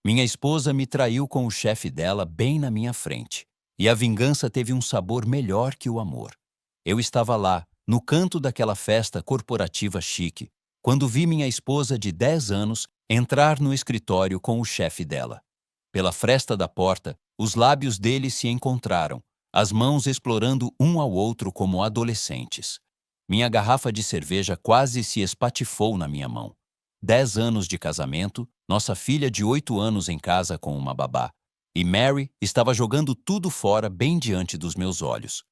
Minha esposa me traiu com o chefe dela bem na minha frente. E a vingança teve um sabor melhor que o amor. Eu estava lá, no canto daquela festa corporativa chique, quando vi minha esposa de 10 anos entrar no escritório com o chefe dela. Pela fresta da porta, os lábios dele se encontraram, as mãos explorando um ao outro como adolescentes. Minha garrafa de cerveja quase se espatifou na minha mão. 10 anos de casamento, nossa filha de 8 anos em casa com uma babá. E Mary estava jogando tudo fora bem diante dos meus olhos.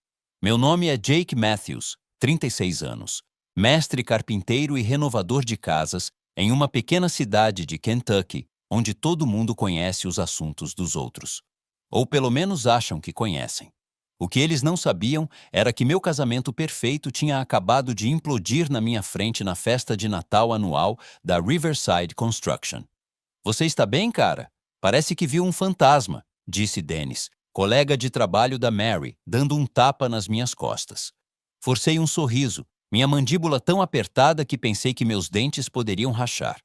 Meu nome é Jake Matthews, 36 anos, mestre carpinteiro e renovador de casas em uma pequena cidade de Kentucky, onde todo mundo conhece os assuntos dos outros. Ou pelo menos acham que conhecem. O que eles não sabiam era que meu casamento perfeito tinha acabado de implodir na minha frente na festa de Natal anual da Riverside Construction. Você está bem, cara? Parece que viu um fantasma, disse Dennis, colega de trabalho da Mary, dando um tapa nas minhas costas. Forcei um sorriso, minha mandíbula tão apertada que pensei que meus dentes poderiam rachar.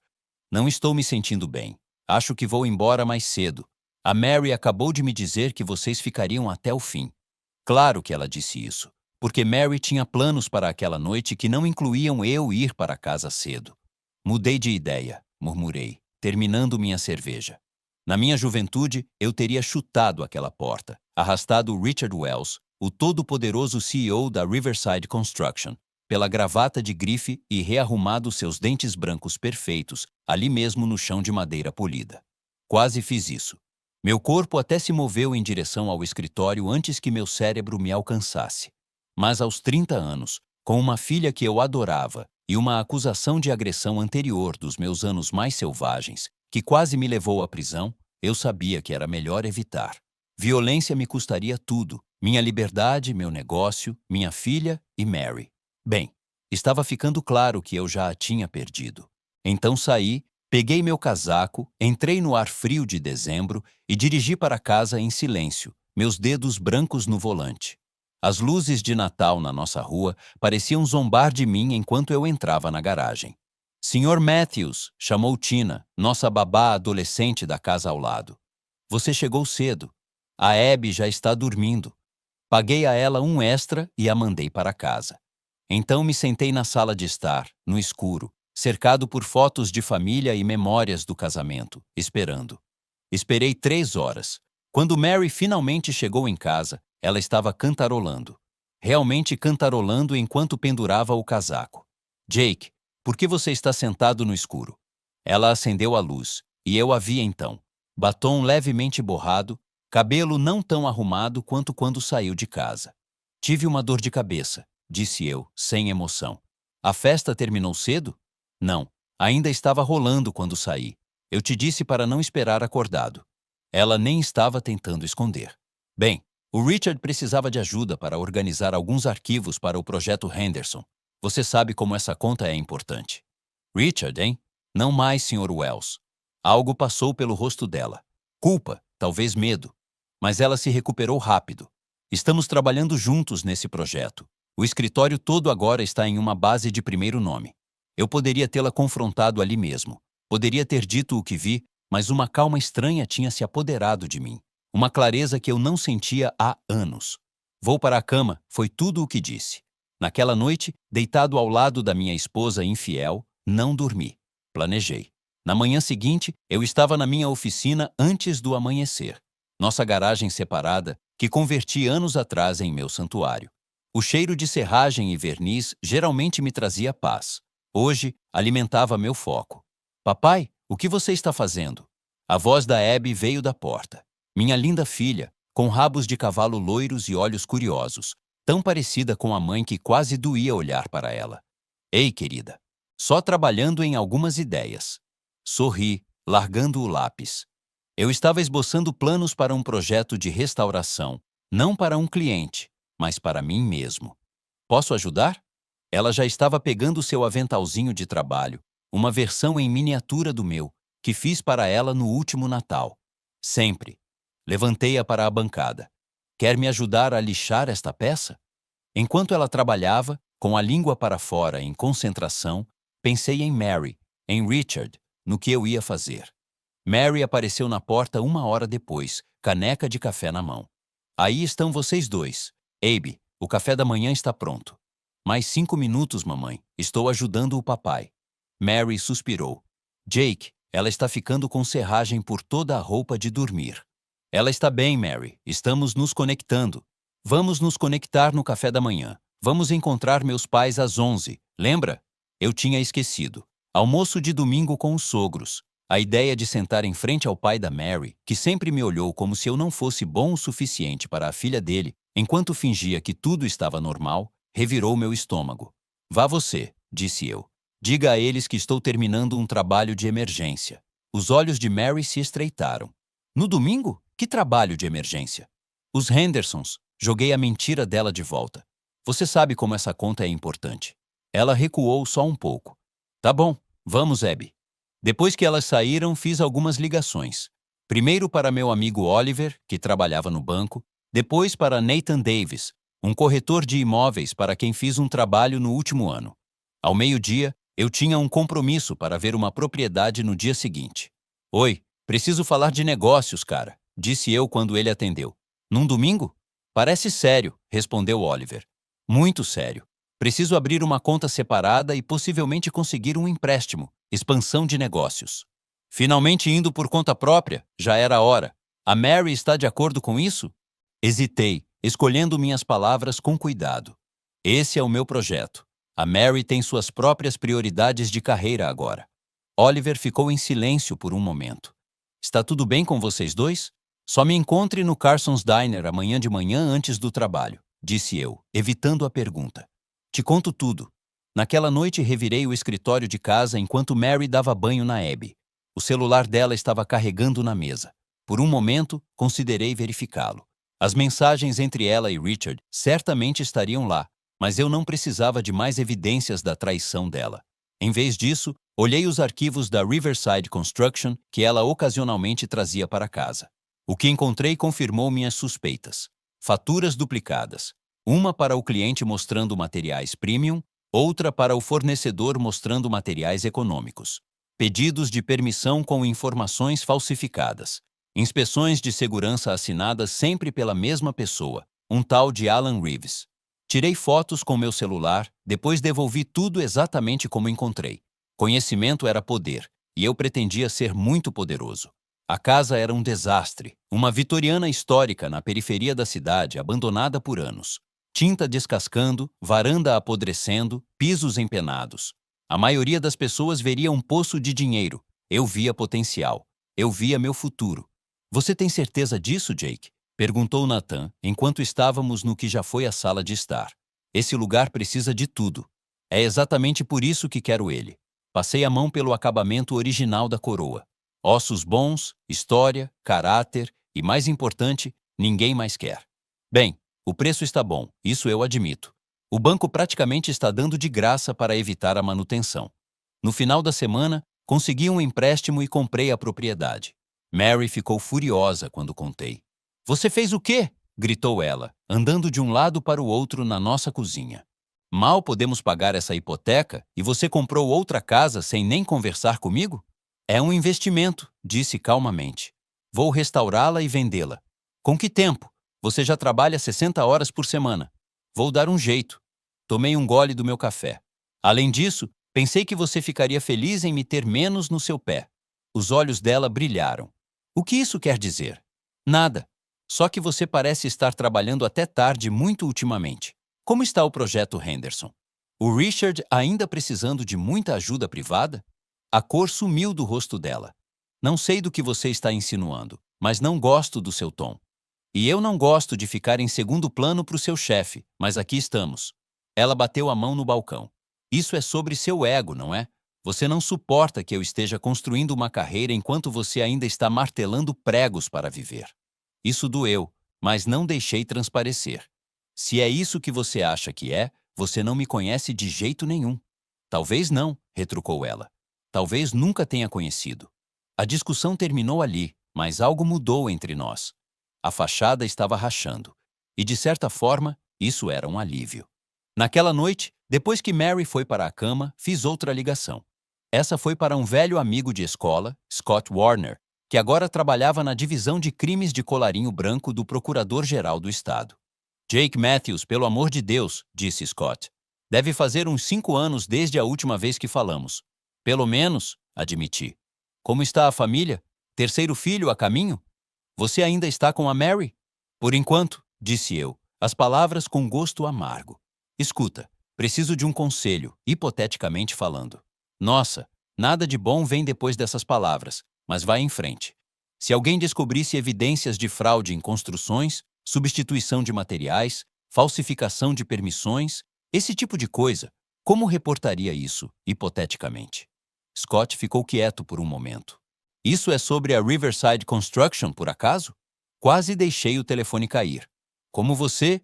Não estou me sentindo bem. Acho que vou embora mais cedo. A Mary acabou de me dizer que vocês ficariam até o fim. Claro que ela disse isso, porque Mary tinha planos para aquela noite que não incluíam eu ir para casa cedo. Mudei de ideia, murmurei, terminando minha cerveja. Na minha juventude, eu teria chutado aquela porta, arrastado Richard Wells, o todo-poderoso CEO da Riverside Construction, pela gravata de grife e rearrumado seus dentes brancos perfeitos, ali mesmo no chão de madeira polida. Quase fiz isso. Meu corpo até se moveu em direção ao escritório antes que meu cérebro me alcançasse. Mas aos 30 anos, com uma filha que eu adorava e uma acusação de agressão anterior dos meus anos mais selvagens, que quase me levou à prisão, eu sabia que era melhor evitar. Violência me custaria tudo, minha liberdade, meu negócio, minha filha e Mary. Bem, estava ficando claro que eu já a tinha perdido. Então saí, peguei meu casaco, entrei no ar frio de dezembro e dirigi para casa em silêncio, meus dedos brancos no volante. As luzes de Natal na nossa rua pareciam zombar de mim enquanto eu entrava na garagem. Sr. Matthews, chamou Tina, nossa babá adolescente da casa ao lado. Você chegou cedo. A Abby já está dormindo. Paguei a ela um extra e a mandei para casa. Então me sentei na sala de estar, no escuro, cercado por fotos de família e memórias do casamento, esperando. Esperei 3 horas. Quando Mary finalmente chegou em casa, ela estava cantarolando. Realmente cantarolando enquanto pendurava o casaco. Jake, por que você está sentado no escuro? Ela acendeu a luz, e eu a vi então. Batom levemente borrado, cabelo não tão arrumado quanto quando saiu de casa. Tive uma dor de cabeça, disse eu, sem emoção. A festa terminou cedo? Não, ainda estava rolando quando saí. Eu te disse para não esperar acordado. Ela nem estava tentando esconder. Bem, o Richard precisava de ajuda para organizar alguns arquivos para o projeto Henderson. Você sabe como essa conta é importante. Richard, hein? Não mais, Sr. Wells. Algo passou pelo rosto dela. Culpa, talvez medo. Mas ela se recuperou rápido. Estamos trabalhando juntos nesse projeto. O escritório todo agora está em uma base de primeiro nome. Eu poderia tê-la confrontado ali mesmo. Poderia ter dito o que vi, mas uma calma estranha tinha se apoderado de mim. Uma clareza que eu não sentia há anos. Vou para a cama, foi tudo o que disse. Naquela noite, deitado ao lado da minha esposa infiel, não dormi. Planejei. Na manhã seguinte, eu estava na minha oficina antes do amanhecer. Nossa garagem separada, que converti anos atrás em meu santuário. O cheiro de serragem e verniz geralmente me trazia paz. Hoje, alimentava meu foco. Papai, o que você está fazendo? A voz da Abby veio da porta. Minha linda filha, com rabos de cavalo loiros e olhos curiosos, tão parecida com a mãe que quase doía olhar para ela. Ei, querida, só trabalhando em algumas ideias. Sorri, largando o lápis. Eu estava esboçando planos para um projeto de restauração, não para um cliente, mas para mim mesmo. Posso ajudar? Ela já estava pegando seu aventalzinho de trabalho, uma versão em miniatura do meu, que fiz para ela no último Natal. Sempre. Levantei-a para a bancada. Quer me ajudar a lixar esta peça? Enquanto ela trabalhava, com a língua para fora em concentração, pensei em Mary, em Richard, no que eu ia fazer. Mary apareceu na porta 1 hora depois, caneca de café na mão. Aí estão vocês dois. Abe, o café da manhã está pronto. Mais 5 minutos, mamãe. Estou ajudando o papai. Mary suspirou. Jake, ela está ficando com serragem por toda a roupa de dormir. Ela está bem, Mary. Estamos nos conectando. Vamos nos conectar no café da manhã. Vamos encontrar meus pais às 11. Lembra? Eu tinha esquecido. Almoço de domingo com os sogros. A ideia de sentar em frente ao pai da Mary, que sempre me olhou como se eu não fosse bom o suficiente para a filha dele, enquanto fingia que tudo estava normal, revirou meu estômago. Vá você, disse eu. Diga a eles que estou terminando um trabalho de emergência. Os olhos de Mary se estreitaram. No domingo? Que trabalho de emergência? Os Hendersons. Joguei a mentira dela de volta. Você sabe como essa conta é importante. Ela recuou só um pouco. Tá bom, vamos, Abby. Depois que elas saíram, fiz algumas ligações. Primeiro para meu amigo Oliver, que trabalhava no banco, depois para Nathan Davis, um corretor de imóveis para quem fiz um trabalho no último ano. Ao meio-dia, eu tinha um compromisso para ver uma propriedade no dia seguinte. Oi, preciso falar de negócios, cara, disse eu quando ele atendeu. Num domingo? Parece sério, respondeu Oliver. Muito sério. Preciso abrir uma conta separada e possivelmente conseguir um empréstimo. Expansão de negócios. Finalmente indo por conta própria, já era a hora. A Mary está de acordo com isso? Hesitei, escolhendo minhas palavras com cuidado. Esse é o meu projeto. A Mary tem suas próprias prioridades de carreira agora. Oliver ficou em silêncio por um momento. Está tudo bem com vocês dois? Só me encontre no Carson's Diner amanhã de manhã antes do trabalho, disse eu, evitando a pergunta. Te conto tudo. Naquela noite revirei o escritório de casa enquanto Mary dava banho na Abby. O celular dela estava carregando na mesa. Por um momento, considerei verificá-lo. As mensagens entre ela e Richard certamente estariam lá, mas eu não precisava de mais evidências da traição dela. Em vez disso, olhei os arquivos da Riverside Construction que ela ocasionalmente trazia para casa. O que encontrei confirmou minhas suspeitas. Faturas duplicadas. Uma para o cliente mostrando materiais premium, outra para o fornecedor mostrando materiais econômicos. Pedidos de permissão com informações falsificadas. Inspeções de segurança assinadas sempre pela mesma pessoa, um tal de Alan Reeves. Tirei fotos com meu celular, depois devolvi tudo exatamente como encontrei. Conhecimento era poder, e eu pretendia ser muito poderoso. A casa era um desastre, uma vitoriana histórica na periferia da cidade, abandonada por anos. Tinta descascando, varanda apodrecendo, pisos empenados. A maioria das pessoas veria um poço de dinheiro. Eu via potencial. Eu via meu futuro. Você tem certeza disso, Jake? Perguntou Nathan, enquanto estávamos no que já foi a sala de estar. Esse lugar precisa de tudo. É exatamente por isso que quero ele. Passei a mão pelo acabamento original da coroa. Ossos bons, história, caráter e, mais importante, ninguém mais quer. Bem, o preço está bom, isso eu admito. O banco praticamente está dando de graça para evitar a manutenção. No final da semana, consegui um empréstimo e comprei a propriedade. Mary ficou furiosa quando contei. Você fez o quê? Gritou ela, andando de um lado para o outro na nossa cozinha. Mal podemos pagar essa hipoteca e você comprou outra casa sem nem conversar comigo? É um investimento, disse calmamente. Vou restaurá-la e vendê-la. Com que tempo? Você já trabalha 60 horas por semana. Vou dar um jeito. Tomei um gole do meu café. Além disso, pensei que você ficaria feliz em me ter menos no seu pé. Os olhos dela brilharam. O que isso quer dizer? Nada. Só que você parece estar trabalhando até tarde muito ultimamente. Como está o projeto Henderson? O Richard ainda precisando de muita ajuda privada? A cor sumiu do rosto dela. Não sei do que você está insinuando, mas não gosto do seu tom. E eu não gosto de ficar em segundo plano para o seu chefe, mas aqui estamos. Ela bateu a mão no balcão. Isso é sobre seu ego, não é? Você não suporta que eu esteja construindo uma carreira enquanto você ainda está martelando pregos para viver. Isso doeu, mas não deixei transparecer. Se é isso que você acha que é, você não me conhece de jeito nenhum. Talvez não, retrucou ela. Talvez nunca tenha conhecido. A discussão terminou ali, mas algo mudou entre nós. A fachada estava rachando, e de certa forma, isso era um alívio. Naquela noite, depois que Mary foi para a cama, fiz outra ligação. Essa foi para um velho amigo de escola, Scott Warner, que agora trabalhava na divisão de crimes de colarinho branco do Procurador-Geral do Estado. Jake Matthews, pelo amor de Deus, disse Scott. Deve fazer uns 5 anos desde a última vez que falamos. Pelo menos, admiti. Como está a família? Terceiro filho a caminho? Você ainda está com a Mary? Por enquanto, disse eu, as palavras com gosto amargo. Escuta, preciso de um conselho, hipoteticamente falando. Nossa, nada de bom vem depois dessas palavras, mas vai em frente. Se alguém descobrisse evidências de fraude em construções, substituição de materiais, falsificação de permissões, esse tipo de coisa, como reportaria isso, hipoteticamente? Scott ficou quieto por um momento. Isso é sobre a Riverside Construction, por acaso? Quase deixei o telefone cair. Como você?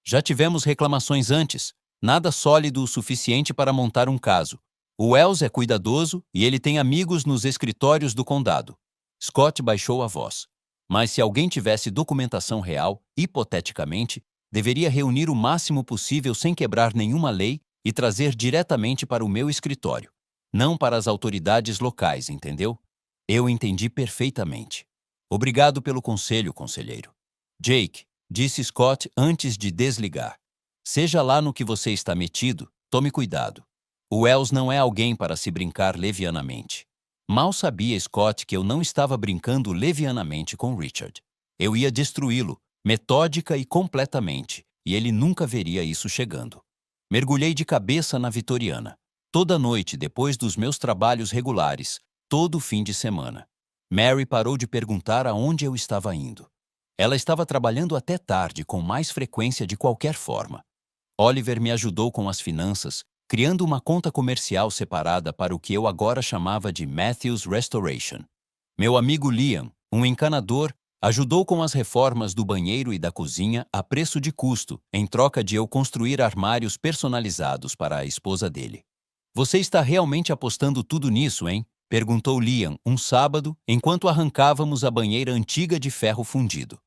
Já tivemos reclamações antes. Nada sólido o suficiente para montar um caso. O Wells é cuidadoso e ele tem amigos nos escritórios do condado. Scott baixou a voz. Mas se alguém tivesse documentação real, hipoteticamente, deveria reunir o máximo possível sem quebrar nenhuma lei e trazer diretamente para o meu escritório. Não para as autoridades locais, entendeu? Eu entendi perfeitamente. Obrigado pelo conselho, conselheiro. Jake, disse Scott antes de desligar. Seja lá no que você está metido, tome cuidado. O Wells não é alguém para se brincar levianamente. Mal sabia Scott que eu não estava brincando levianamente com Richard. Eu ia destruí-lo, metódica e completamente, e ele nunca veria isso chegando. Mergulhei de cabeça na vitoriana. Toda noite, depois dos meus trabalhos regulares, todo fim de semana. Mary parou de perguntar aonde eu estava indo. Ela estava trabalhando até tarde, com mais frequência de qualquer forma. Oliver me ajudou com as finanças, criando uma conta comercial separada para o que eu agora chamava de Matthews Restoration. Meu amigo Liam, um encanador, ajudou com as reformas do banheiro e da cozinha a preço de custo, em troca de eu construir armários personalizados para a esposa dele. Você está realmente apostando tudo nisso, hein? Perguntou Liam um sábado, enquanto arrancávamos a banheira antiga de ferro fundido.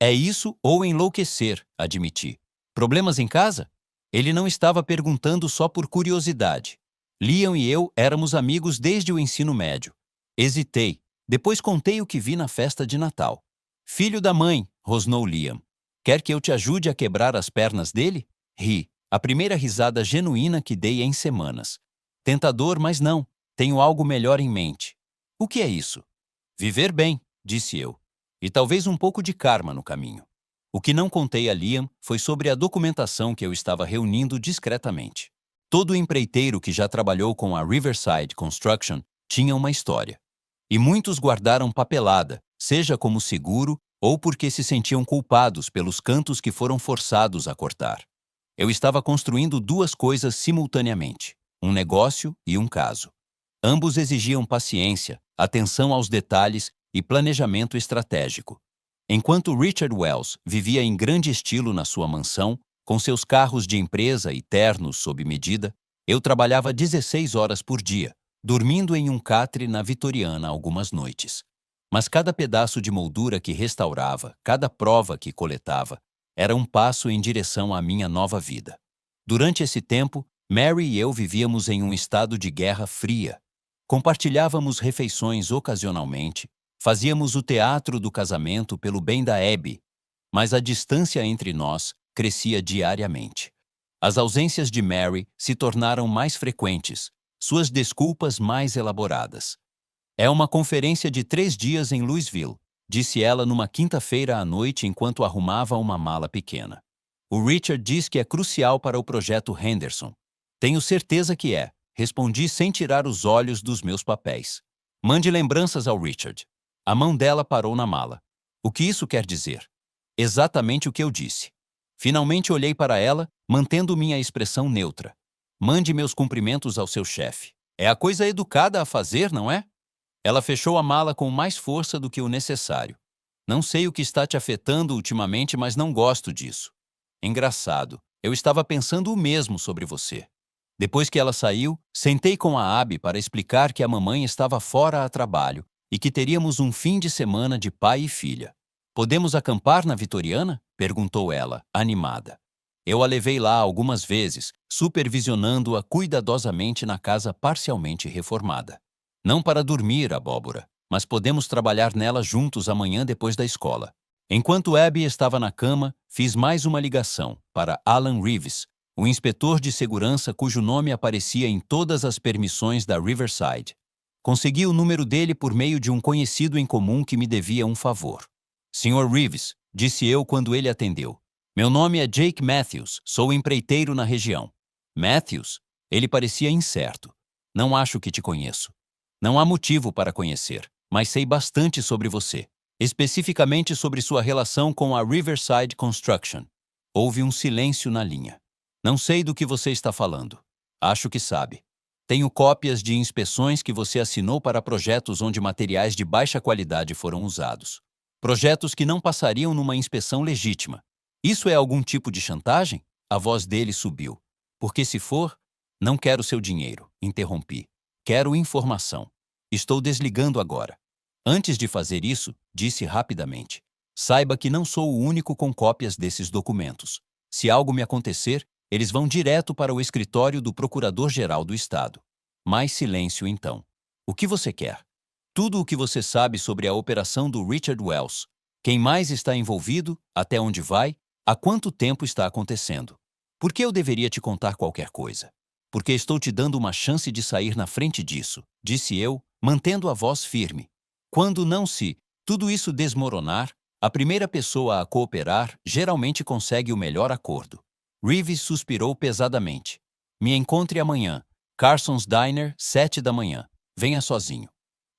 É isso ou enlouquecer, admiti. Problemas em casa? Ele não estava perguntando só por curiosidade. Liam e eu éramos amigos desde o ensino médio. Hesitei. Depois contei o que vi na festa de Natal. Filho da mãe, rosnou Liam. Quer que eu te ajude a quebrar as pernas dele? Ri. A primeira risada genuína que dei em semanas. Tentador, mas não. Tenho algo melhor em mente. O que é isso? Viver bem, disse eu. E talvez um pouco de karma no caminho. O que não contei a Liam foi sobre a documentação que eu estava reunindo discretamente. Todo empreiteiro que já trabalhou com a Riverside Construction tinha uma história. E muitos guardaram papelada, seja como seguro ou porque se sentiam culpados pelos cantos que foram forçados a cortar. Eu estava construindo duas coisas simultaneamente, um negócio e um caso. Ambos exigiam paciência, atenção aos detalhes e planejamento estratégico. Enquanto Richard Wells vivia em grande estilo na sua mansão, com seus carros de empresa e ternos sob medida, eu trabalhava 16 horas por dia, dormindo em um catre na Vitoriana algumas noites. Mas cada pedaço de moldura que restaurava, cada prova que coletava, era um passo em direção à minha nova vida. Durante esse tempo, Mary e eu vivíamos em um estado de guerra fria. Compartilhávamos refeições ocasionalmente, fazíamos o teatro do casamento pelo bem da Abby, mas a distância entre nós crescia diariamente. As ausências de Mary se tornaram mais frequentes, suas desculpas mais elaboradas. É uma conferência de 3 dias em Louisville, disse ela numa quinta-feira à noite enquanto arrumava uma mala pequena. O Richard diz que é crucial para o projeto Henderson. Tenho certeza que é, respondi sem tirar os olhos dos meus papéis. Mande lembranças ao Richard. A mão dela parou na mala. O que isso quer dizer? Exatamente o que eu disse. Finalmente olhei para ela, mantendo minha expressão neutra. Mande meus cumprimentos ao seu chefe. É a coisa educada a fazer, não é? Ela fechou a mala com mais força do que o necessário. Não sei o que está te afetando ultimamente, mas não gosto disso. Engraçado, eu estava pensando o mesmo sobre você. Depois que ela saiu, sentei com a Abby para explicar que a mamãe estava fora a trabalho e que teríamos um fim de semana de pai e filha. Podemos acampar na Vitoriana? Perguntou ela, animada. Eu a levei lá algumas vezes, supervisionando-a cuidadosamente na casa parcialmente reformada. Não para dormir, abóbora, mas podemos trabalhar nela juntos amanhã depois da escola. Enquanto Abby estava na cama, fiz mais uma ligação para Alan Reeves, o inspetor de segurança cujo nome aparecia em todas as permissões da Riverside. Consegui o número dele por meio de um conhecido em comum que me devia um favor. Sr. Reeves, disse eu quando ele atendeu. Meu nome é Jake Matthews, sou empreiteiro na região. Matthews? Ele parecia incerto. Não acho que te conheço. Não há motivo para conhecer, mas sei bastante sobre você. Especificamente sobre sua relação com a Riverside Construction. Houve um silêncio na linha. Não sei do que você está falando. Acho que sabe. Tenho cópias de inspeções que você assinou para projetos onde materiais de baixa qualidade foram usados. Projetos que não passariam numa inspeção legítima. Isso é algum tipo de chantagem? A voz dele subiu. Porque se for, não quero seu dinheiro, interrompi. Quero informação. Estou desligando agora. Antes de fazer isso, disse rapidamente. Saiba que não sou o único com cópias desses documentos. Se algo me acontecer, eles vão direto para o escritório do Procurador-Geral do Estado. Mais silêncio, então. O que você quer? Tudo o que você sabe sobre a operação do Richard Wells. Quem mais está envolvido, até onde vai, há quanto tempo está acontecendo. Por que eu deveria te contar qualquer coisa? Porque estou te dando uma chance de sair na frente disso, disse eu, mantendo a voz firme. Quando não se tudo isso desmoronar, a primeira pessoa a cooperar geralmente consegue o melhor acordo. Reeves suspirou pesadamente. Me encontre amanhã. Carson's Diner, 7 da manhã. Venha sozinho.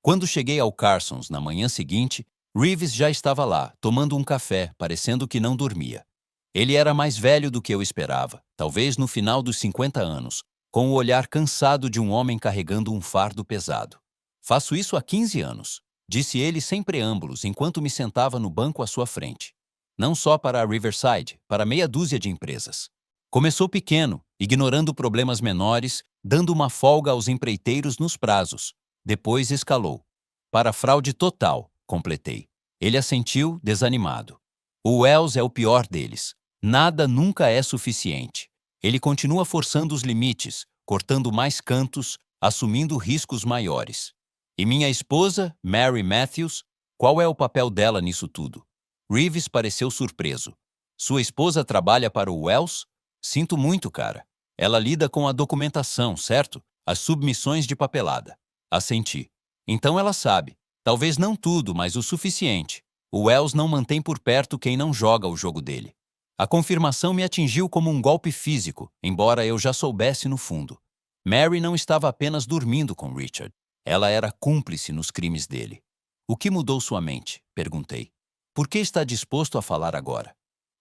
Quando cheguei ao Carson's na manhã seguinte, Reeves já estava lá, tomando um café, parecendo que não dormia. Ele era mais velho do que eu esperava, talvez no final dos 50 anos, com o olhar cansado de um homem carregando um fardo pesado. Faço isso há 15 anos, disse ele sem preâmbulos enquanto me sentava no banco à sua frente. Não só para a Riverside, para meia dúzia de empresas. Começou pequeno, ignorando problemas menores, dando uma folga aos empreiteiros nos prazos. Depois escalou. Para fraude total, completei. Ele assentiu, desanimado. O Wells é o pior deles. Nada nunca é suficiente. Ele continua forçando os limites, cortando mais cantos, assumindo riscos maiores. E minha esposa, Mary Matthews, qual é o papel dela nisso tudo? Reeves pareceu surpreso. Sua esposa trabalha para o Wells? Sinto muito, cara. Ela lida com a documentação, certo? As submissões de papelada. Assenti. Então ela sabe. Talvez não tudo, mas o suficiente. O Wells não mantém por perto quem não joga o jogo dele. A confirmação me atingiu como um golpe físico, embora eu já soubesse no fundo. Mary não estava apenas dormindo com Richard. Ela era cúmplice nos crimes dele. O que mudou sua mente? Perguntei. Por que está disposto a falar agora?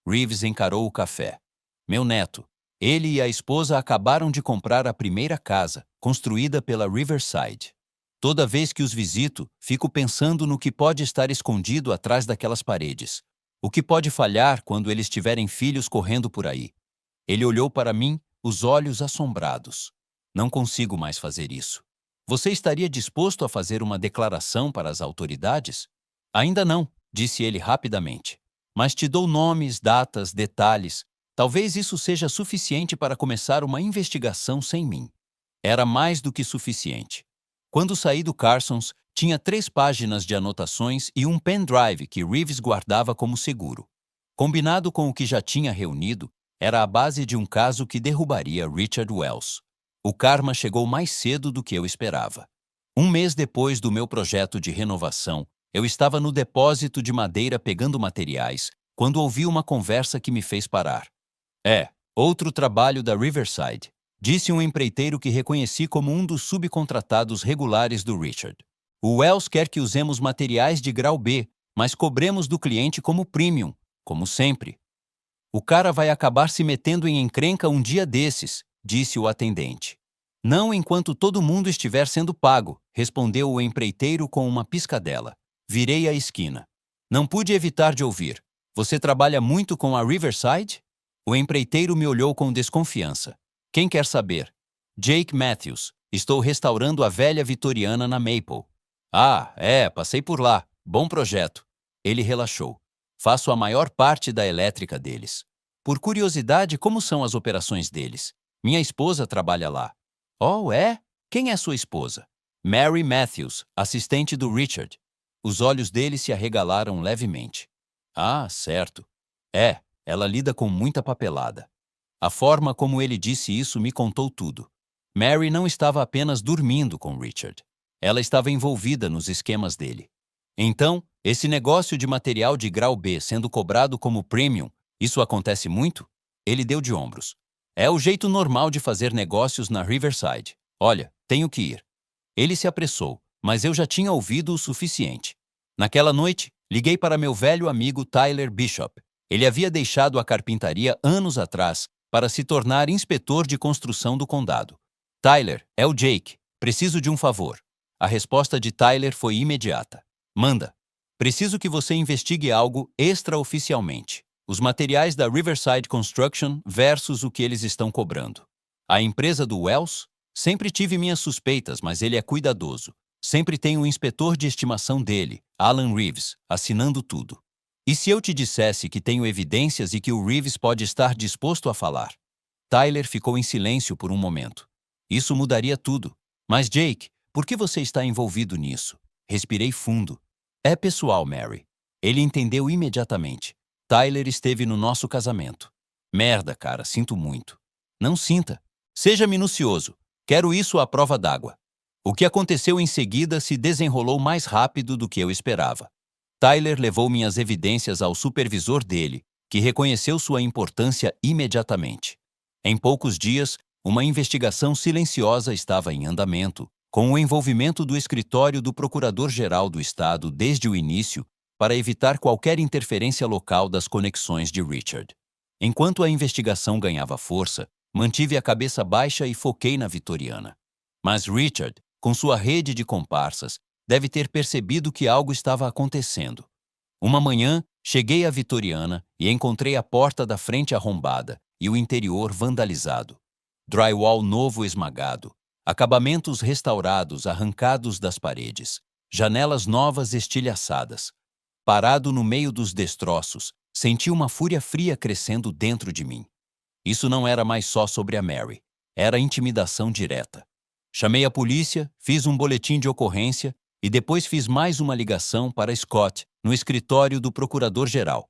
Reeves encarou o café. Meu neto, ele e a esposa acabaram de comprar a primeira casa, construída pela Riverside. Toda vez que os visito, fico pensando no que pode estar escondido atrás daquelas paredes. O que pode falhar quando eles tiverem filhos correndo por aí. Ele olhou para mim, os olhos assombrados. Não consigo mais fazer isso. Você estaria disposto a fazer uma declaração para as autoridades? Ainda não, disse ele rapidamente. Mas te dou nomes, datas, detalhes. Talvez isso seja suficiente para começar uma investigação sem mim. Era mais do que suficiente. Quando saí do Carson's, tinha 3 páginas de anotações e um pendrive que Reeves guardava como seguro. Combinado com o que já tinha reunido, era a base de um caso que derrubaria Richard Wells. O karma chegou mais cedo do que eu esperava. Um mês depois do meu projeto de renovação, eu estava no depósito de madeira pegando materiais, quando ouvi uma conversa que me fez parar. Outro trabalho da Riverside, disse um empreiteiro que reconheci como um dos subcontratados regulares do Richard. O Wells quer que usemos materiais de grau B, mas cobremos do cliente como premium, como sempre. O cara vai acabar se metendo em encrenca um dia desses, disse o atendente. Não enquanto todo mundo estiver sendo pago, respondeu o empreiteiro com uma piscadela. Virei a esquina. Não pude evitar de ouvir. Você trabalha muito com a Riverside? O empreiteiro me olhou com desconfiança. Quem quer saber? Jake Matthews. Estou restaurando a velha vitoriana na Maple. Passei por lá. Bom projeto. Ele relaxou. Faço a maior parte da elétrica deles. Por curiosidade, como são as operações deles? Minha esposa trabalha lá. Oh, é? Quem é sua esposa? Mary Matthews, assistente do Richard. Os olhos dele se arregalaram levemente. Ah, certo. Ela lida com muita papelada. A forma como ele disse isso me contou tudo. Mary não estava apenas dormindo com Richard. Ela estava envolvida nos esquemas dele. Então, esse negócio de material de grau B sendo cobrado como premium, isso acontece muito? Ele deu de ombros. É o jeito normal de fazer negócios na Riverside. Olha, tenho que ir. Ele se apressou, mas eu já tinha ouvido o suficiente. Naquela noite, liguei para meu velho amigo Tyler Bishop. Ele havia deixado a carpintaria anos atrás para se tornar inspetor de construção do condado. Tyler, é o Jake. Preciso de um favor. A resposta de Tyler foi imediata. Manda. Preciso que você investigue algo extraoficialmente. Os materiais da Riverside Construction versus o que eles estão cobrando. A empresa do Wells? Sempre tive minhas suspeitas, mas ele é cuidadoso. Sempre tem o inspetor de estimação dele, Alan Reeves, assinando tudo. E se eu te dissesse que tenho evidências e que o Reeves pode estar disposto a falar? Tyler ficou em silêncio por um momento. Isso mudaria tudo. Mas Jake, por que você está envolvido nisso? Respirei fundo. É pessoal, Mary. Ele entendeu imediatamente. Tyler esteve no nosso casamento. Merda, cara, sinto muito. Não sinta. Seja minucioso. Quero isso à prova d'água. O que aconteceu em seguida se desenrolou mais rápido do que eu esperava. Tyler levou minhas evidências ao supervisor dele, que reconheceu sua importância imediatamente. Em poucos dias, uma investigação silenciosa estava em andamento, com o envolvimento do escritório do Procurador-Geral do Estado desde o início, para evitar qualquer interferência local das conexões de Richard. Enquanto a investigação ganhava força, mantive a cabeça baixa e foquei na Vitoriana. Mas Richard, com sua rede de comparsas, deve ter percebido que algo estava acontecendo. Uma manhã, cheguei à Vitoriana e encontrei a porta da frente arrombada e o interior vandalizado. Drywall novo esmagado, acabamentos restaurados arrancados das paredes, janelas novas estilhaçadas. Parado no meio dos destroços, senti uma fúria fria crescendo dentro de mim. Isso não era mais só sobre a Mary, era intimidação direta. Chamei a polícia, fiz um boletim de ocorrência e depois fiz mais uma ligação para Scott, no escritório do Procurador-Geral.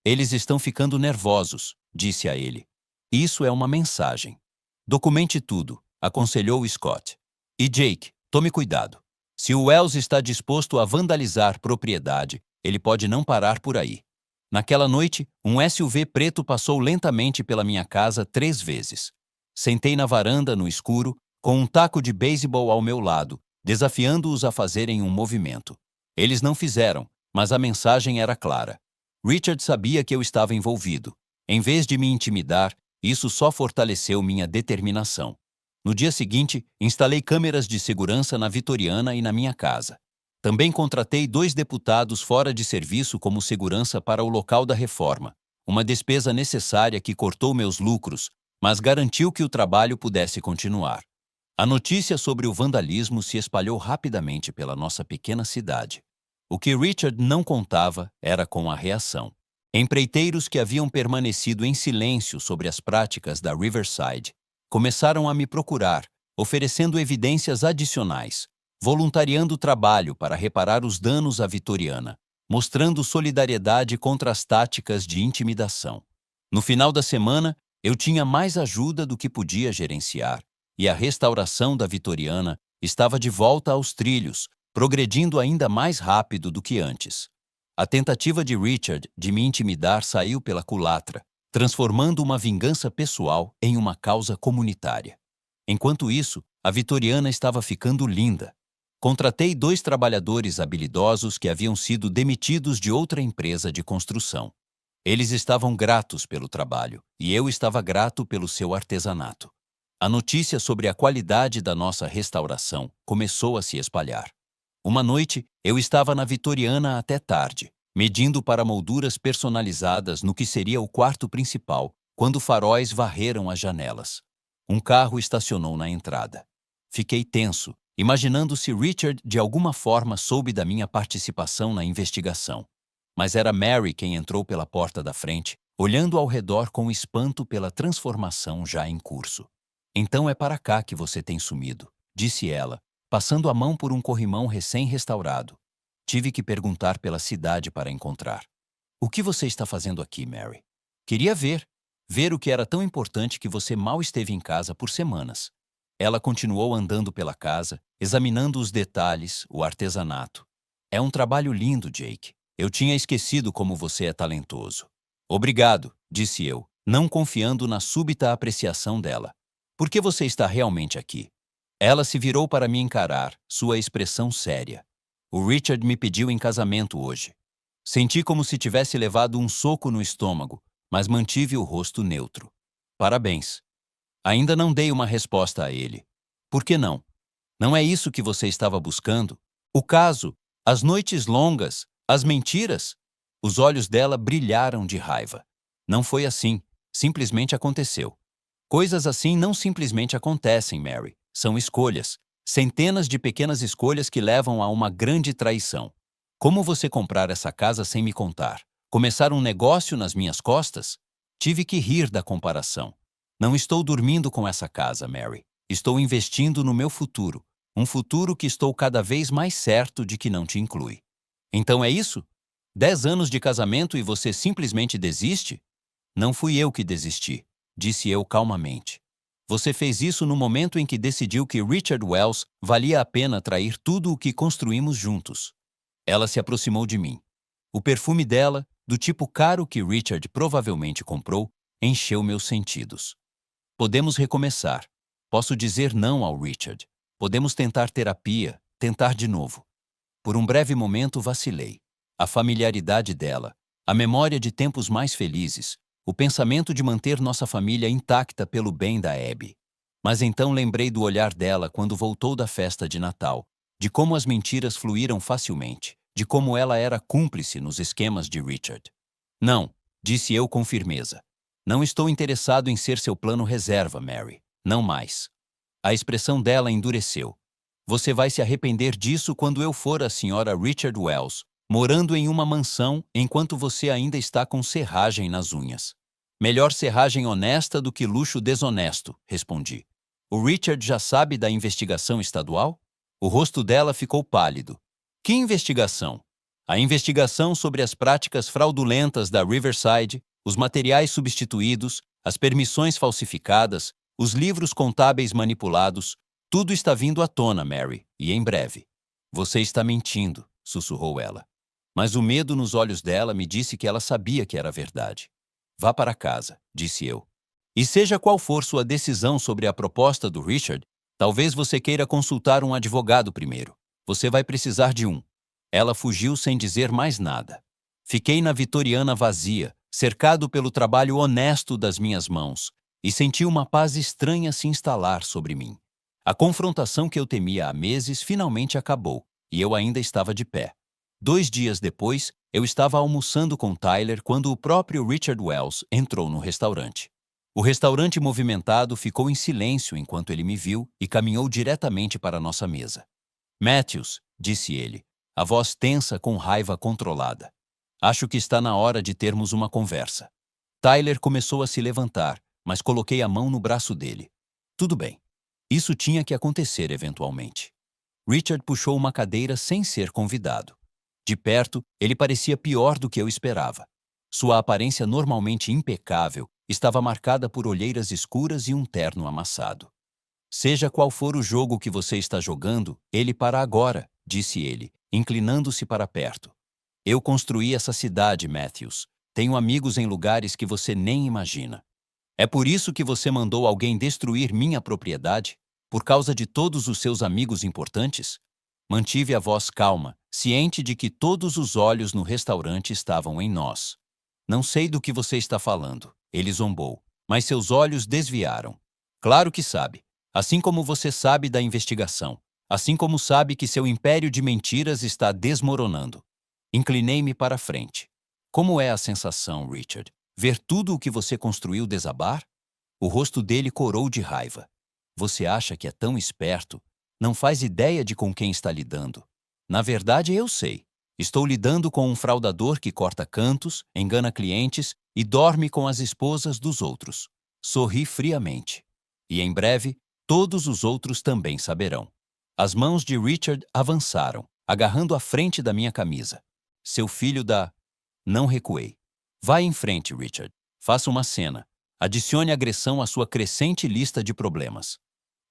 Eles estão ficando nervosos, disse a ele. Isso é uma mensagem. Documente tudo, aconselhou Scott. E Jake, tome cuidado. Se o Wells está disposto a vandalizar propriedade, ele pode não parar por aí. Naquela noite, um SUV preto passou lentamente pela minha casa 3 vezes. Sentei na varanda, no escuro, com um taco de beisebol ao meu lado, desafiando-os a fazerem um movimento. Eles não fizeram, mas a mensagem era clara. Richard sabia que eu estava envolvido. Em vez de me intimidar, isso só fortaleceu minha determinação. No dia seguinte, instalei câmeras de segurança na Vitoriana e na minha casa. Também contratei 2 deputados fora de serviço como segurança para o local da reforma, uma despesa necessária que cortou meus lucros, mas garantiu que o trabalho pudesse continuar. A notícia sobre o vandalismo se espalhou rapidamente pela nossa pequena cidade. O que Richard não contava era com a reação. Empreiteiros que haviam permanecido em silêncio sobre as práticas da Riverside começaram a me procurar, oferecendo evidências adicionais, voluntariando trabalho para reparar os danos à Vitoriana, mostrando solidariedade contra as táticas de intimidação. No final da semana, eu tinha mais ajuda do que podia gerenciar, e a restauração da Vitoriana estava de volta aos trilhos, progredindo ainda mais rápido do que antes. A tentativa de Richard de me intimidar saiu pela culatra, transformando uma vingança pessoal em uma causa comunitária. Enquanto isso, a Vitoriana estava ficando linda. Contratei 2 trabalhadores habilidosos que haviam sido demitidos de outra empresa de construção. Eles estavam gratos pelo trabalho, e eu estava grato pelo seu artesanato. A notícia sobre a qualidade da nossa restauração começou a se espalhar. Uma noite, eu estava na Vitoriana até tarde, medindo para molduras personalizadas no que seria o quarto principal, quando faróis varreram as janelas. Um carro estacionou na entrada. Fiquei tenso, imaginando se Richard de alguma forma soube da minha participação na investigação. Mas era Mary quem entrou pela porta da frente, olhando ao redor com espanto pela transformação já em curso. Então é para cá que você tem sumido, disse ela, passando a mão por um corrimão recém-restaurado. Tive que perguntar pela cidade para encontrar. O que você está fazendo aqui, Mary? Queria ver. Ver o que era tão importante que você mal esteve em casa por semanas. Ela continuou andando pela casa, examinando os detalhes, o artesanato. É um trabalho lindo, Jake. Eu tinha esquecido como você é talentoso. Obrigado, disse eu, não confiando na súbita apreciação dela. Por que você está realmente aqui? Ela se virou para me encarar, sua expressão séria. O Richard me pediu em casamento hoje. Senti como se tivesse levado um soco no estômago, mas mantive o rosto neutro. Parabéns. Ainda não dei uma resposta a ele. Por que não? Não é isso que você estava buscando? O caso, as noites longas, as mentiras? Os olhos dela brilharam de raiva. Não foi assim. Simplesmente aconteceu. Coisas assim não simplesmente acontecem, Mary. São escolhas. Centenas de pequenas escolhas que levam a uma grande traição. Como você comprar essa casa sem me contar? Começar um negócio nas minhas costas? Tive que rir da comparação. Não estou dormindo com essa casa, Mary. Estou investindo no meu futuro. Um futuro que estou cada vez mais certo de que não te inclui. Então é isso? 10 anos de casamento e você simplesmente desiste? Não fui eu que desisti, disse eu calmamente. Você fez isso no momento em que decidiu que Richard Wells valia a pena trair tudo o que construímos juntos. Ela se aproximou de mim. O perfume dela, do tipo caro que Richard provavelmente comprou, encheu meus sentidos. Podemos recomeçar. Posso dizer não ao Richard. Podemos tentar terapia, tentar de novo. Por um breve momento vacilei. A familiaridade dela, a memória de tempos mais felizes, o pensamento de manter nossa família intacta pelo bem da Abby. Mas então lembrei do olhar dela quando voltou da festa de Natal, de como as mentiras fluíram facilmente, de como ela era cúmplice nos esquemas de Richard. Não, disse eu com firmeza. Não estou interessado em ser seu plano reserva, Mary. Não mais. A expressão dela endureceu. Você vai se arrepender disso quando eu for a senhora Richard Wells, morando em uma mansão enquanto você ainda está com serragem nas unhas. Melhor serragem honesta do que luxo desonesto, respondi. O Richard já sabe da investigação estadual? O rosto dela ficou pálido. Que investigação? A investigação sobre as práticas fraudulentas da Riverside, os materiais substituídos, as permissões falsificadas, os livros contábeis manipulados, tudo está vindo à tona, Mary, e em breve. Você está mentindo, sussurrou ela. Mas o medo nos olhos dela me disse que ela sabia que era verdade. Vá para casa, disse eu. E seja qual for sua decisão sobre a proposta do Richard, talvez você queira consultar um advogado primeiro. Você vai precisar de um. Ela fugiu sem dizer mais nada. Fiquei na Vitoriana vazia, cercado pelo trabalho honesto das minhas mãos, e senti uma paz estranha se instalar sobre mim. A confrontação que eu temia há meses finalmente acabou, e eu ainda estava de pé. 2 dias depois, eu estava almoçando com Tyler quando o próprio Richard Wells entrou no restaurante. O restaurante movimentado ficou em silêncio enquanto ele me viu e caminhou diretamente para nossa mesa. Matthews, disse ele, a voz tensa com raiva controlada. Acho que está na hora de termos uma conversa. Tyler começou a se levantar, mas coloquei a mão no braço dele. Tudo bem. Isso tinha que acontecer eventualmente. Richard puxou uma cadeira sem ser convidado. De perto, ele parecia pior do que eu esperava. Sua aparência normalmente impecável estava marcada por olheiras escuras e um terno amassado. Seja qual for o jogo que você está jogando, ele para agora, disse ele, inclinando-se para perto. Eu construí essa cidade, Matthews. Tenho amigos em lugares que você nem imagina. É por isso que você mandou alguém destruir minha propriedade? Por causa de todos os seus amigos importantes? Mantive a voz calma, ciente de que todos os olhos no restaurante estavam em nós. Não sei do que você está falando, ele zombou, mas seus olhos desviaram. Claro que sabe, assim como você sabe da investigação, assim como sabe que seu império de mentiras está desmoronando. Inclinei-me para a frente. Como é a sensação, Richard? Ver tudo o que você construiu desabar? O rosto dele corou de raiva. Você acha que é tão esperto? Não faz ideia de com quem está lidando. Na verdade, eu sei. Estou lidando com um fraudador que corta cantos, engana clientes e dorme com as esposas dos outros. Sorri friamente. E em breve, todos os outros também saberão. As mãos de Richard avançaram, agarrando a frente da minha camisa. Seu filho da... Não recuei. Vá em frente, Richard. Faça uma cena. Adicione agressão à sua crescente lista de problemas.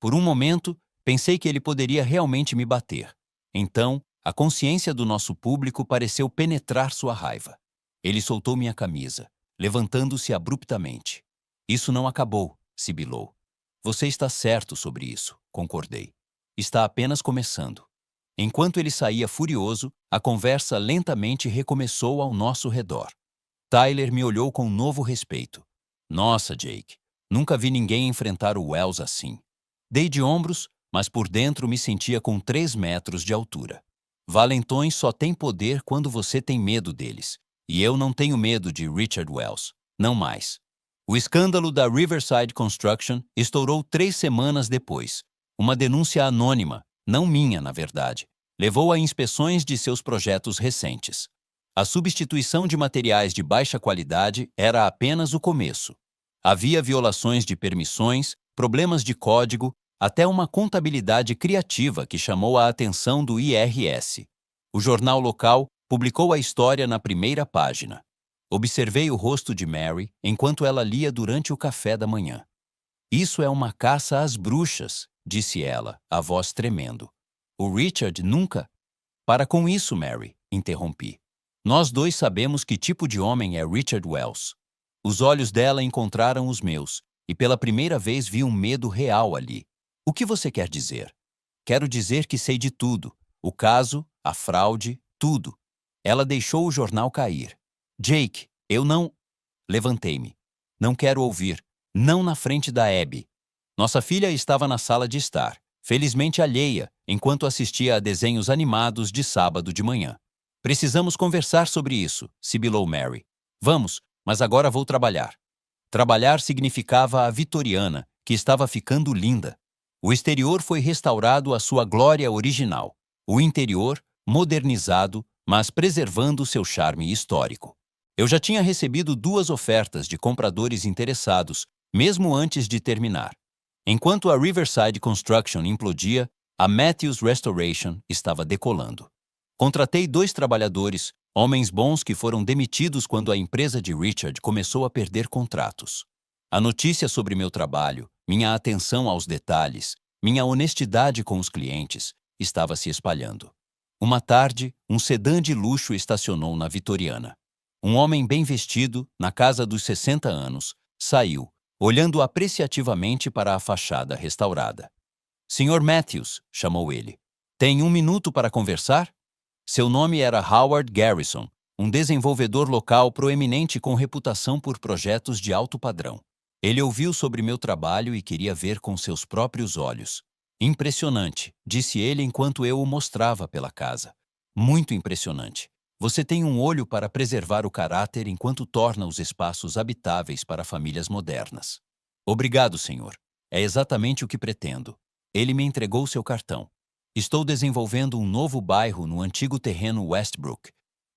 Por um momento, pensei que ele poderia realmente me bater. Então, a consciência do nosso público pareceu penetrar sua raiva. Ele soltou minha camisa, levantando-se abruptamente. Isso não acabou, sibilou. Você está certo sobre isso, concordei. Está apenas começando. Enquanto ele saía furioso, a conversa lentamente recomeçou ao nosso redor. Tyler me olhou com novo respeito. Nossa, Jake, nunca vi ninguém enfrentar o Wells assim. Dei de ombros, mas por dentro me sentia com 3 metros de altura. Valentões só têm poder quando você tem medo deles. E eu não tenho medo de Richard Wells. Não mais. O escândalo da Riverside Construction estourou 3 semanas depois. Uma denúncia anônima, não minha, na verdade, levou a inspeções de seus projetos recentes. A substituição de materiais de baixa qualidade era apenas o começo. Havia violações de permissões, problemas de código, até uma contabilidade criativa que chamou a atenção do IRS. O jornal local publicou a história na primeira página. Observei o rosto de Mary enquanto ela lia durante o café da manhã. Isso é uma caça às bruxas, disse ela, a voz tremendo. O Richard nunca... Para com isso, Mary, interrompi. Nós dois sabemos que tipo de homem é Richard Wells. Os olhos dela encontraram os meus, e pela primeira vez vi um medo real ali. O que você quer dizer? Quero dizer que sei de tudo. O caso, a fraude, tudo. Ela deixou o jornal cair. Jake, eu não... Levantei-me. Não quero ouvir. Não na frente da Abby. Nossa filha estava na sala de estar, felizmente alheia, enquanto assistia a desenhos animados de sábado de manhã. Precisamos conversar sobre isso, sibilou Mary. Vamos, mas agora vou trabalhar. Trabalhar significava a vitoriana, que estava ficando linda. O exterior foi restaurado à sua glória original. O interior, modernizado, mas preservando seu charme histórico. Eu já tinha recebido 2 ofertas de compradores interessados, mesmo antes de terminar. Enquanto a Riverside Construction implodia, a Matthews Restoration estava decolando. Contratei 2 trabalhadores, homens bons que foram demitidos quando a empresa de Richard começou a perder contratos. A notícia sobre meu trabalho, minha atenção aos detalhes, minha honestidade com os clientes, estava se espalhando. Uma tarde, um sedã de luxo estacionou na Vitoriana. Um homem bem vestido, na casa dos 60 anos, saiu, olhando apreciativamente para a fachada restaurada. Sr. Matthews, chamou ele. Tem 1 minuto para conversar? Seu nome era Howard Garrison, um desenvolvedor local proeminente com reputação por projetos de alto padrão. Ele ouviu sobre meu trabalho e queria ver com seus próprios olhos. Impressionante, disse ele enquanto eu o mostrava pela casa. Muito impressionante. Você tem um olho para preservar o caráter enquanto torna os espaços habitáveis para famílias modernas. Obrigado, senhor. É exatamente o que pretendo. Ele me entregou seu cartão. Estou desenvolvendo um novo bairro no antigo terreno Westbrook.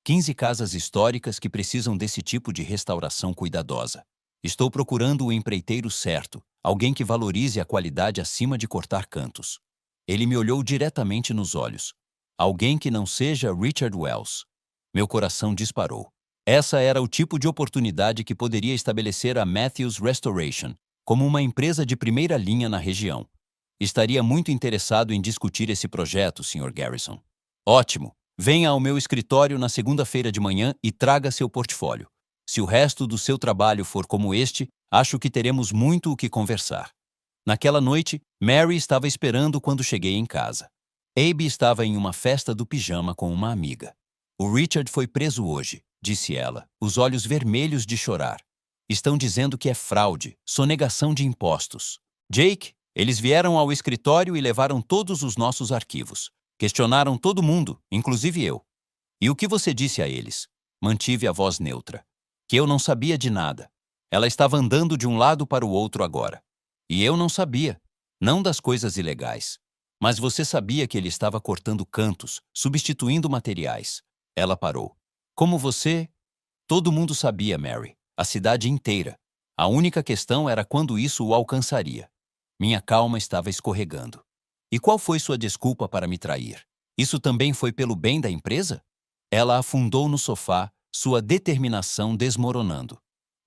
15 casas históricas que precisam desse tipo de restauração cuidadosa. Estou procurando o empreiteiro certo, alguém que valorize a qualidade acima de cortar cantos. Ele me olhou diretamente nos olhos. Alguém que não seja Richard Wells. Meu coração disparou. Essa era o tipo de oportunidade que poderia estabelecer a Matthews Restoration como uma empresa de primeira linha na região. Estaria muito interessado em discutir esse projeto, Sr. Garrison. Ótimo! Venha ao meu escritório na segunda-feira de manhã e traga seu portfólio. Se o resto do seu trabalho for como este, acho que teremos muito o que conversar. Naquela noite, Mary estava esperando quando cheguei em casa. Abby estava em uma festa do pijama com uma amiga. O Richard foi preso hoje, disse ela, os olhos vermelhos de chorar. Estão dizendo que é fraude, sonegação de impostos. Jake, eles vieram ao escritório e levaram todos os nossos arquivos. Questionaram todo mundo, inclusive eu. E o que você disse a eles? Mantive a voz neutra. Que eu não sabia de nada. Ela estava andando de um lado para o outro agora. E eu não sabia. Não das coisas ilegais. Mas você sabia que ele estava cortando cantos, substituindo materiais. Ela parou. Como você? Todo mundo sabia, Mary. A cidade inteira. A única questão era quando isso o alcançaria. Minha calma estava escorregando. E qual foi sua desculpa para me trair? Isso também foi pelo bem da empresa? Ela afundou no sofá, sua determinação desmoronando.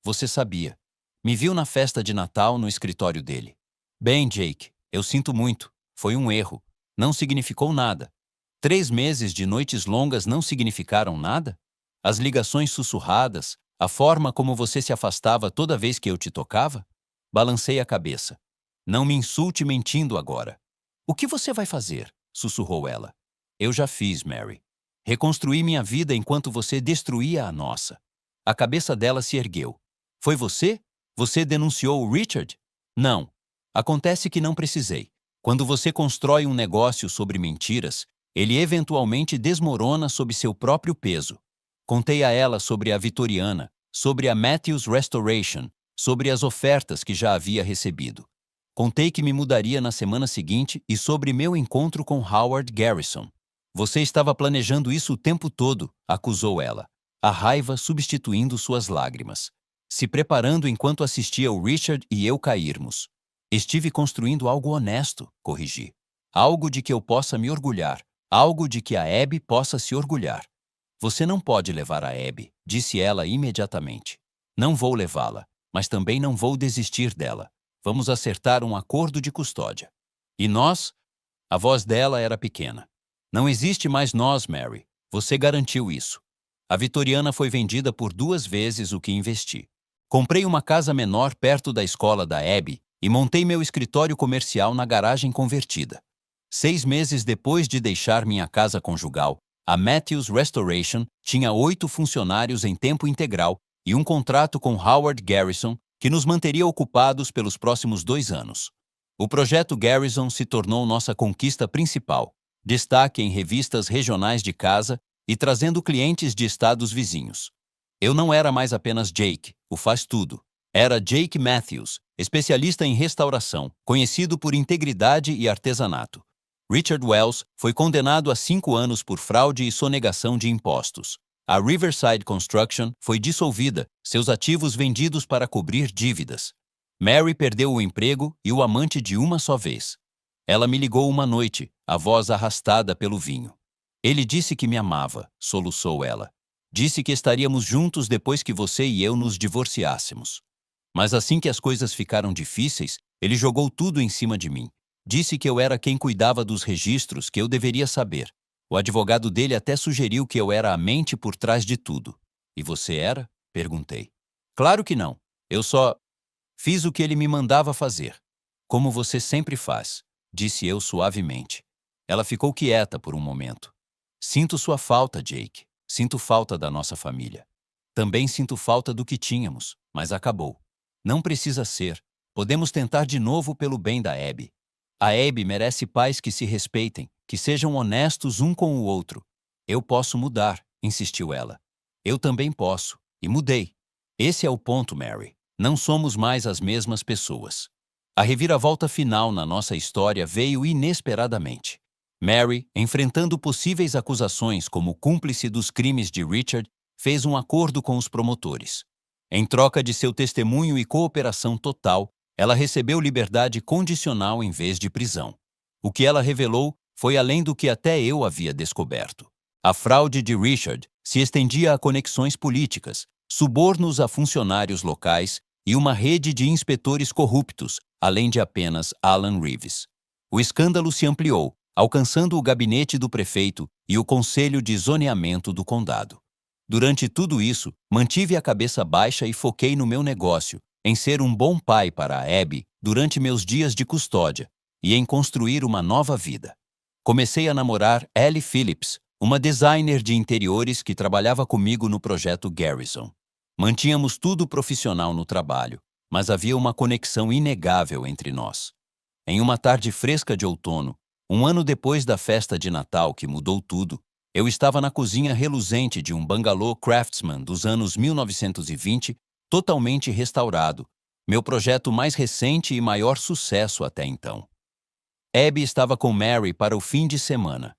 Você sabia. Me viu na festa de Natal no escritório dele. Bem, Jake, eu sinto muito. Foi um erro. Não significou nada. 3 meses de noites longas não significaram nada? As ligações sussurradas, a forma como você se afastava toda vez que eu te tocava? Balancei a cabeça. Não me insulte mentindo agora. O que você vai fazer? Sussurrou ela. Eu já fiz, Mary. Reconstruí minha vida enquanto você destruía a nossa. A cabeça dela se ergueu. Foi você? Você denunciou o Richard? Não. Acontece que não precisei. Quando você constrói um negócio sobre mentiras, ele eventualmente desmorona sob seu próprio peso. Contei a ela sobre a Vitoriana, sobre a Matthews Restoration, sobre as ofertas que já havia recebido. Contei que me mudaria na semana seguinte e sobre meu encontro com Howard Garrison. Você estava planejando isso o tempo todo, acusou ela, a raiva substituindo suas lágrimas. Se preparando enquanto assistia o Richard e eu cairmos. Estive construindo algo honesto, corrigi. Algo de que eu possa me orgulhar. Algo de que a Abby possa se orgulhar. Você não pode levar a Abby, disse ela imediatamente. Não vou levá-la, mas também não vou desistir dela. Vamos acertar um acordo de custódia. E nós? A voz dela era pequena. Não existe mais nós, Mary. Você garantiu isso. A Vitoriana foi vendida por 2 vezes o que investi. Comprei uma casa menor perto da escola da Abby e montei meu escritório comercial na garagem convertida. 6 meses depois de deixar minha casa conjugal, a Matthews Restoration tinha 8 funcionários em tempo integral e um contrato com Howard Garrison que nos manteria ocupados pelos próximos 2 anos. O projeto Garrison se tornou nossa conquista principal, destaque em revistas regionais de casa e trazendo clientes de estados vizinhos. Eu não era mais apenas Jake, o faz-tudo. Era Jake Matthews, especialista em restauração, conhecido por integridade e artesanato. Richard Wells foi condenado a 5 anos por fraude e sonegação de impostos. A Riverside Construction foi dissolvida, seus ativos vendidos para cobrir dívidas. Mary perdeu o emprego e o amante de uma só vez. Ela me ligou uma noite, a voz arrastada pelo vinho. Ele disse que me amava, soluçou ela. Disse que estaríamos juntos depois que você e eu nos divorciássemos. Mas assim que as coisas ficaram difíceis, ele jogou tudo em cima de mim. Disse que eu era quem cuidava dos registros, que eu deveria saber. O advogado dele até sugeriu que eu era a mente por trás de tudo. E você era? Perguntei. Claro que não. Eu só fiz o que ele me mandava fazer. Como você sempre faz, disse eu suavemente. Ela ficou quieta por um momento. Sinto sua falta, Jake. Sinto falta da nossa família. Também sinto falta do que tínhamos, mas acabou. Não precisa ser. Podemos tentar de novo pelo bem da Abby. A Abby merece pais que se respeitem, que sejam honestos um com o outro. Eu posso mudar, insistiu ela. Eu também posso, e mudei. Esse é o ponto, Mary. Não somos mais as mesmas pessoas. A reviravolta final na nossa história veio inesperadamente. Mary, enfrentando possíveis acusações como cúmplice dos crimes de Richard, fez um acordo com os promotores. Em troca de seu testemunho e cooperação total, ela recebeu liberdade condicional em vez de prisão. O que ela revelou foi além do que até eu havia descoberto. A fraude de Richard se estendia a conexões políticas, subornos a funcionários locais e uma rede de inspetores corruptos, além de apenas Alan Reeves. O escândalo se ampliou, alcançando o gabinete do prefeito e o conselho de zoneamento do condado. Durante tudo isso, mantive a cabeça baixa e foquei no meu negócio, em ser um bom pai para a Abby durante meus dias de custódia e em construir uma nova vida. Comecei a namorar Ellie Phillips, uma designer de interiores que trabalhava comigo no projeto Garrison. Mantínhamos tudo profissional no trabalho, mas havia uma conexão inegável entre nós. Em uma tarde fresca de outono, um ano depois da festa de Natal que mudou tudo, eu estava na cozinha reluzente de um bangalô Craftsman dos anos 1920, totalmente restaurado, meu projeto mais recente e maior sucesso até então. Abby estava com Mary para o fim de semana.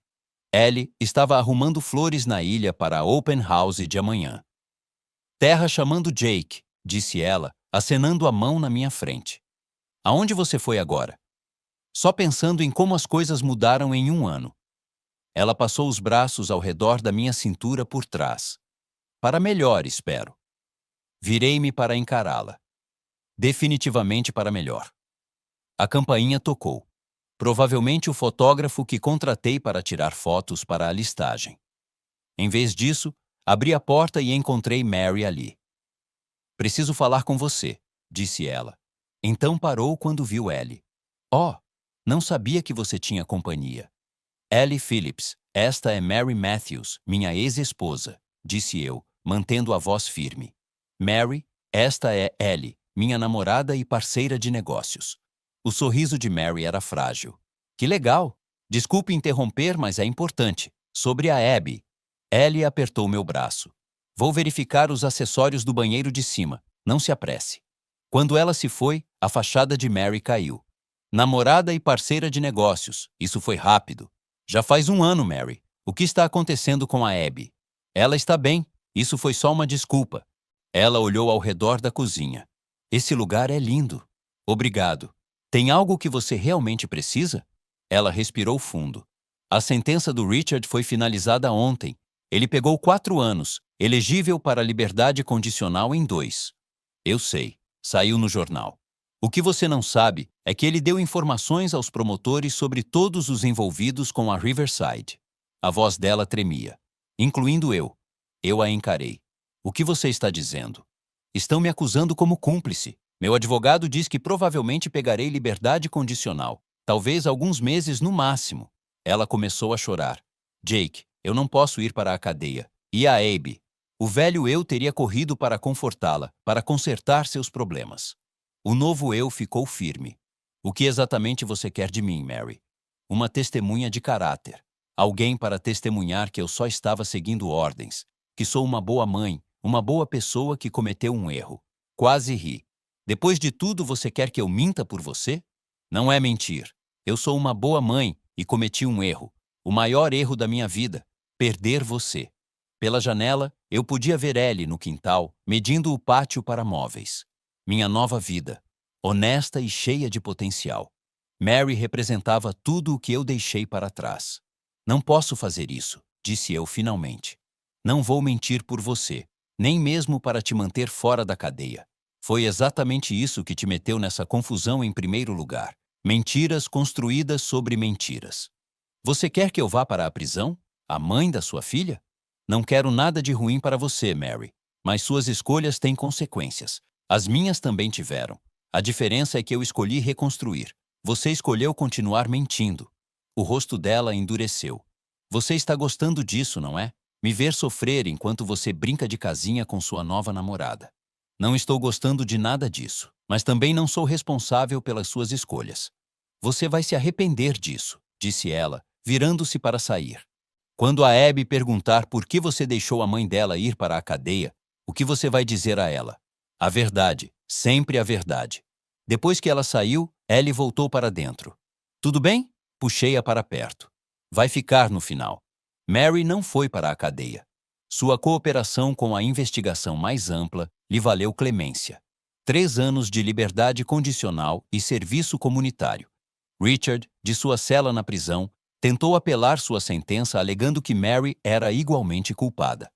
Ellie estava arrumando flores na ilha para a open house de amanhã. Terra chamando Jake, disse ela, acenando a mão na minha frente. Aonde você foi agora? Só pensando em como as coisas mudaram em um ano. Ela passou os braços ao redor da minha cintura por trás. Para melhor, espero. Virei-me para encará-la. Definitivamente para melhor. A campainha tocou. Provavelmente o fotógrafo que contratei para tirar fotos para a listagem. Em vez disso, abri a porta e encontrei Mary ali. Preciso falar com você, disse ela. Então parou quando viu Ellie. Oh, não sabia que você tinha companhia. Ellie Phillips, esta é Mary Matthews, minha ex-esposa, disse eu, mantendo a voz firme. Mary, esta é Ellie, minha namorada e parceira de negócios. O sorriso de Mary era frágil. Que legal! Desculpe interromper, mas é importante. Sobre a Abby. Ellie apertou meu braço. Vou verificar os acessórios do banheiro de cima. Não se apresse. Quando ela se foi, a fachada de Mary caiu. Namorada e parceira de negócios. Isso foi rápido. Já faz 1 ano, Mary. O que está acontecendo com a Abby? Ela está bem. Isso foi só uma desculpa. Ela olhou ao redor da cozinha. Esse lugar é lindo. Obrigado. Tem algo que você realmente precisa? Ela respirou fundo. A sentença do Richard foi finalizada ontem. Ele pegou 4 anos, elegível para liberdade condicional em 2. Eu sei. Saiu no jornal. O que você não sabe é que ele deu informações aos promotores sobre todos os envolvidos com a Riverside. A voz dela tremia. Incluindo eu. Eu a encarei. O que você está dizendo? Estão me acusando como cúmplice. Meu advogado diz que provavelmente pegarei liberdade condicional. Talvez alguns meses no máximo. Ela começou a chorar. Jake, eu não posso ir para a cadeia. E a Abby? O velho eu teria corrido para confortá-la, para consertar seus problemas. O novo eu ficou firme. O que exatamente você quer de mim, Mary? Uma testemunha de caráter. Alguém para testemunhar que eu só estava seguindo ordens, que sou uma boa mãe, uma boa pessoa que cometeu um erro. Quase ri. Depois de tudo, você quer que eu minta por você? Não é mentir. Eu sou uma boa mãe e cometi um erro. O maior erro da minha vida. Perder você. Pela janela, eu podia ver Ellie no quintal, medindo o pátio para móveis. Minha nova vida. Honesta e cheia de potencial. Mary representava tudo o que eu deixei para trás. Não posso fazer isso, disse eu finalmente. Não vou mentir por você, nem mesmo para te manter fora da cadeia. Foi exatamente isso que te meteu nessa confusão em primeiro lugar. Mentiras construídas sobre mentiras. Você quer que eu vá para a prisão? A mãe da sua filha? Não quero nada de ruim para você, Mary. Mas suas escolhas têm consequências. As minhas também tiveram. A diferença é que eu escolhi reconstruir. Você escolheu continuar mentindo. O rosto dela endureceu. Você está gostando disso, não é? Me ver sofrer enquanto você brinca de casinha com sua nova namorada. Não estou gostando de nada disso, mas também não sou responsável pelas suas escolhas. Você vai se arrepender disso, disse ela, virando-se para sair. Quando a Abby perguntar por que você deixou a mãe dela ir para a cadeia, o que você vai dizer a ela? A verdade, sempre a verdade. Depois que ela saiu, Ellie voltou para dentro. Tudo bem? Puxei-a para perto. Vai ficar no final. Mary não foi para a cadeia. Sua cooperação com a investigação mais ampla lhe valeu clemência. 3 anos de liberdade condicional e serviço comunitário. Richard, de sua cela na prisão, tentou apelar sua sentença alegando que Mary era igualmente culpada.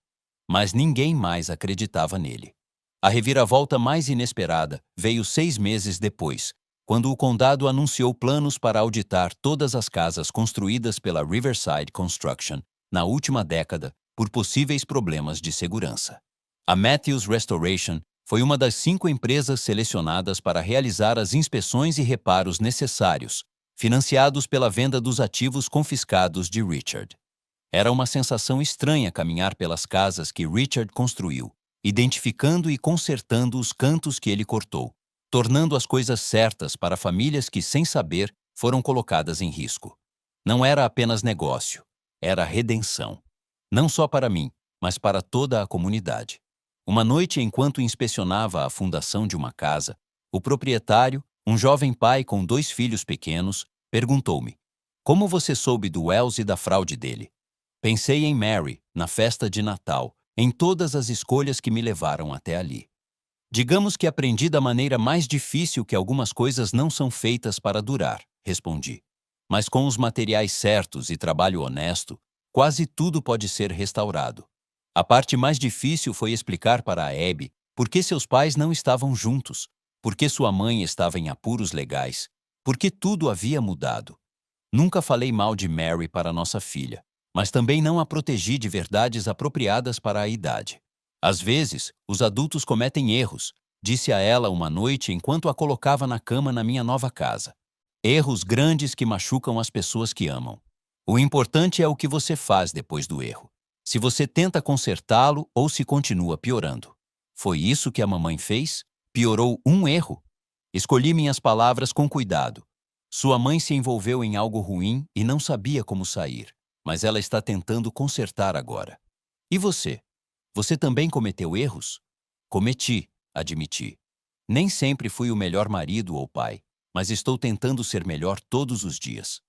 Mas ninguém mais acreditava nele. A reviravolta mais inesperada veio 6 meses depois, quando o condado anunciou planos para auditar todas as casas construídas pela Riverside Construction na última década por possíveis problemas de segurança. A Matthews Restoration foi uma das 5 empresas selecionadas para realizar as inspeções e reparos necessários, financiados pela venda dos ativos confiscados de Richard. Era uma sensação estranha caminhar pelas casas que Richard construiu, identificando e consertando os cantos que ele cortou, tornando as coisas certas para famílias que, sem saber, foram colocadas em risco. Não era apenas negócio, era redenção. Não só para mim, mas para toda a comunidade. Uma noite, enquanto inspecionava a fundação de uma casa, o proprietário, um jovem pai com 2 filhos pequenos, perguntou-me: como você soube do Wells e da fraude dele? Pensei em Mary, na festa de Natal, em todas as escolhas que me levaram até ali. Digamos que aprendi da maneira mais difícil que algumas coisas não são feitas para durar, respondi. Mas com os materiais certos e trabalho honesto, quase tudo pode ser restaurado. A parte mais difícil foi explicar para a Abby por que seus pais não estavam juntos, por que sua mãe estava em apuros legais, por que tudo havia mudado. Nunca falei mal de Mary para nossa filha, mas também não a protegi de verdades apropriadas para a idade. Às vezes, os adultos cometem erros, disse a ela uma noite enquanto a colocava na cama na minha nova casa. Erros grandes que machucam as pessoas que amam. O importante é o que você faz depois do erro. Se você tenta consertá-lo ou se continua piorando. Foi isso que a mamãe fez? Piorou um erro? Escolhi minhas palavras com cuidado. Sua mãe se envolveu em algo ruim e não sabia como sair, mas ela está tentando consertar agora. E você? Você também cometeu erros? Cometi, admiti. Nem sempre fui o melhor marido ou pai, mas estou tentando ser melhor todos os dias.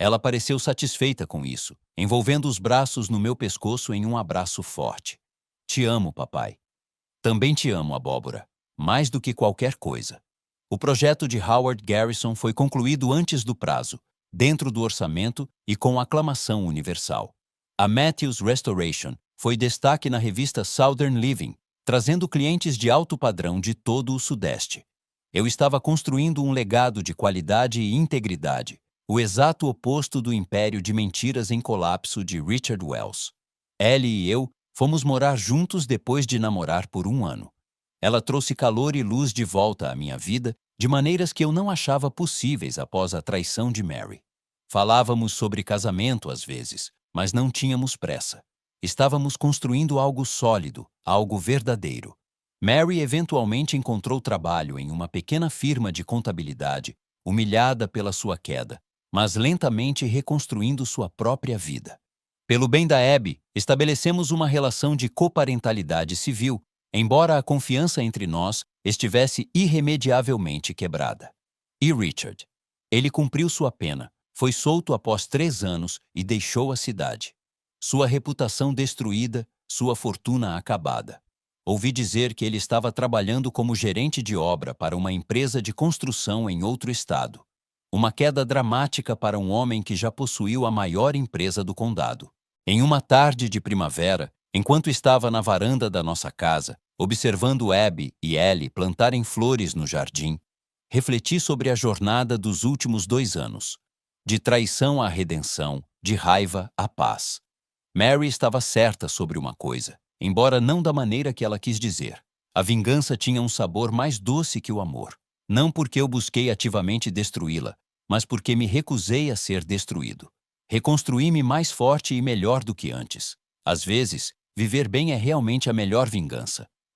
Ela pareceu satisfeita com isso, envolvendo os braços no meu pescoço em um abraço forte. Te amo, papai. Também te amo, abóbora, mais do que qualquer coisa. O projeto de Howard Garrison foi concluído antes do prazo, dentro do orçamento e com aclamação universal. A Matthews Restoration foi destaque na revista Southern Living, trazendo clientes de alto padrão de todo o Sudeste. Eu estava construindo um legado de qualidade e integridade, o exato oposto do império de mentiras em colapso de Richard Wells. Ellie e eu fomos morar juntos depois de namorar por 1 ano. Ela trouxe calor e luz de volta à minha vida de maneiras que eu não achava possíveis após a traição de Mary. Falávamos sobre casamento às vezes, mas não tínhamos pressa. Estávamos construindo algo sólido, algo verdadeiro. Mary eventualmente encontrou trabalho em uma pequena firma de contabilidade, humilhada pela sua queda, mas lentamente reconstruindo sua própria vida. Pelo bem da Abby, estabelecemos uma relação de coparentalidade civil, embora a confiança entre nós estivesse irremediavelmente quebrada. E Richard? Ele cumpriu sua pena, foi solto após 3 anos e deixou a cidade. Sua reputação destruída, sua fortuna acabada. Ouvi dizer que ele estava trabalhando como gerente de obra para uma empresa de construção em outro estado. Uma queda dramática para um homem que já possuiu a maior empresa do condado. Em uma tarde de primavera, enquanto estava na varanda da nossa casa, observando Abby e Ellie plantarem flores no jardim, refleti sobre a jornada dos últimos 2 anos. De traição à redenção, de raiva à paz. Mary estava certa sobre uma coisa, embora não da maneira que ela quis dizer. A vingança tinha um sabor mais doce que o amor. Não porque eu busquei ativamente destruí-la, mas porque me recusei a ser destruído. Reconstruí-me mais forte e melhor do que antes. Às vezes, viver bem é realmente a melhor vingança.